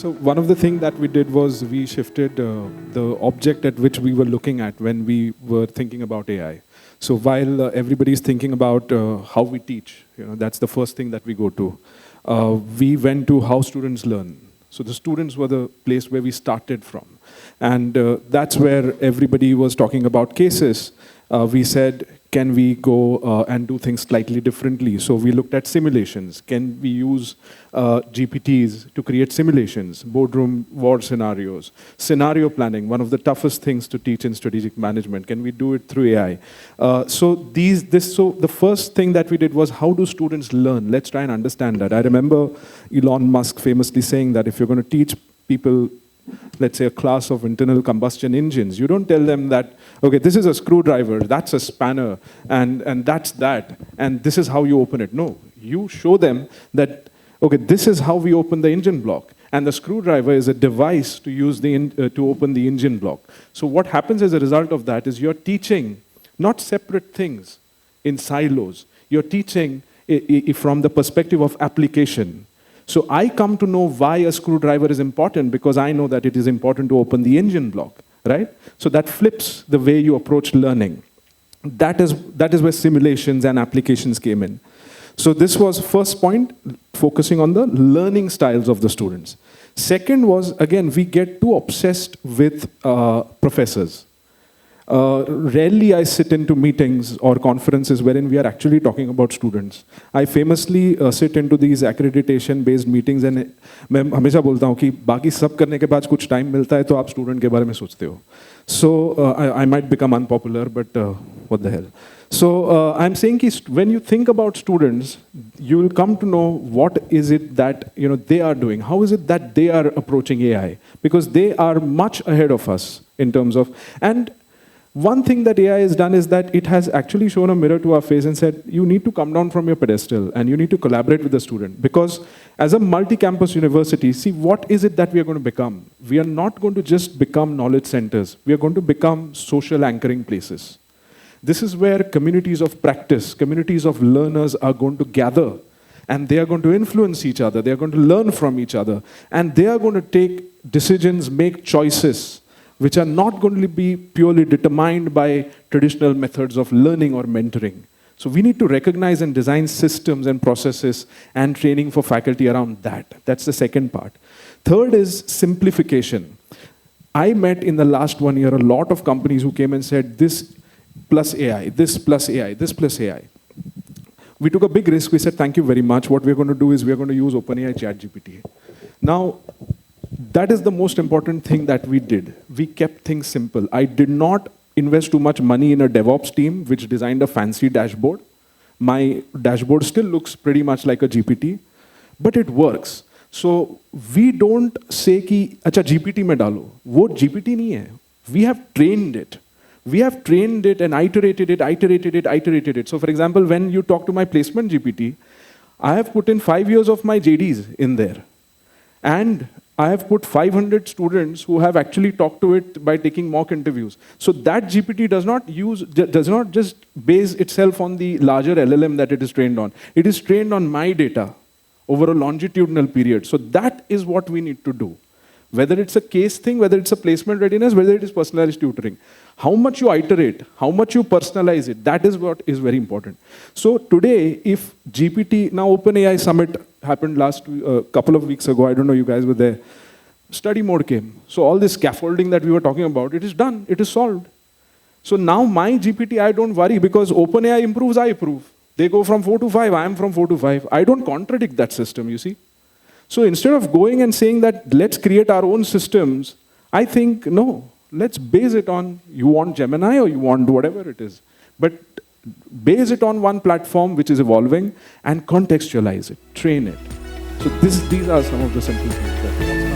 So one of the things that we did was we shifted the object at which we were looking at when we were thinking about AI. So while everybody's thinking about how we teach, that's the first thing that we go to. We went to how students learn. So the students were the place where we started from. And that's where everybody was talking about cases. We said, can we go and do things slightly differently? So we looked at simulations. Can we use GPTs to create simulations, boardroom war scenarios, scenario planning, one of the toughest things to teach in strategic management. Can we do it through AI? So the first thing that we did was, how do students learn? Let's try and understand that. I remember Elon Musk famously saying that if you're going to teach people, let's say, a class of internal combustion engines, you don't tell them that, okay, this is a screwdriver, that's a spanner, and that's that, and this is how you open it. No, you show them that, okay, this is how we open the engine block, and the screwdriver is a device to use to open the engine block. So what happens as a result of that is you're teaching not separate things in silos. You're teaching from the perspective of application. So I come to know why a screwdriver is important because I know that it is important to open the engine block, right? So that flips the way you approach learning. That is where simulations and applications came in. So this was first point, focusing on the learning styles of the students. Second was, again, we get too obsessed with professors. Rarely I sit into meetings or conferences wherein we are actually talking about students. I famously sit into these accreditation-based meetings and मैं हमेशा बोलता हूँ कि बाकी सब करने के बाद कुछ time मिलता है तो आप student के बारे में सोचते हो. So I might become unpopular, but what the hell. So I'm saying that when you think about students, you will come to know what is it that they are doing. How is it that they are approaching AI? Because they are much ahead of us in terms of, and one thing that AI has done is that it has actually shown a mirror to our face and said, you need to come down from your pedestal and you need to collaborate with the student. Because as a multi-campus university, see, what is it that we are going to become? We are not going to just become knowledge centers. We are going to become social anchoring places. This is where communities of practice, communities of learners are going to gather, and they are going to influence each other. They are going to learn from each other. And they are going to take decisions, make choices, which are not going to be purely determined by traditional methods of learning or mentoring. So we need to recognize and design systems and processes and training for faculty around that. That's the second part. Third is simplification. I met in the last 1 year a lot of companies who came and said, this plus AI, this plus AI, this plus AI. We took a big risk. We said, thank you very much. What we're going to do is we're going to use OpenAI ChatGPT. Now, that is the most important thing that we did. We kept things simple. I did not invest too much money in a DevOps team which designed a fancy dashboard. My dashboard still looks pretty much like a GPT, but it works. So we don't say कि अच्छा GPT में डालो. वो GPT नहीं है. We have trained it. We have trained it and iterated it. So for example, when you talk to my placement GPT, I have put in 5 years of my JDs in there. And I have put 500 students who have actually talked to it by taking mock interviews. So that GPT does not just base itself on the larger LLM that it is trained on. It is trained on my data over a longitudinal period. So that is what we need to do. Whether it's a case thing, whether it's a placement readiness, whether it is personalized tutoring. How much you iterate, how much you personalize it, that is what is very important. So today, if GPT, now OpenAI Summit happened last couple of weeks ago, I don't know, you guys were there. Study mode came. So all this scaffolding that we were talking about, it is done, it is solved. So now my GPT, I don't worry because OpenAI improves, I improve. They go from 4 to 5, I am from 4 to 5. I don't contradict that system, you see. So instead of going and saying that let's create our own systems, I think, no, let's base it on, you want Gemini or you want whatever it is. But base it on one platform which is evolving and contextualize it, train it. So these are some of the simple things that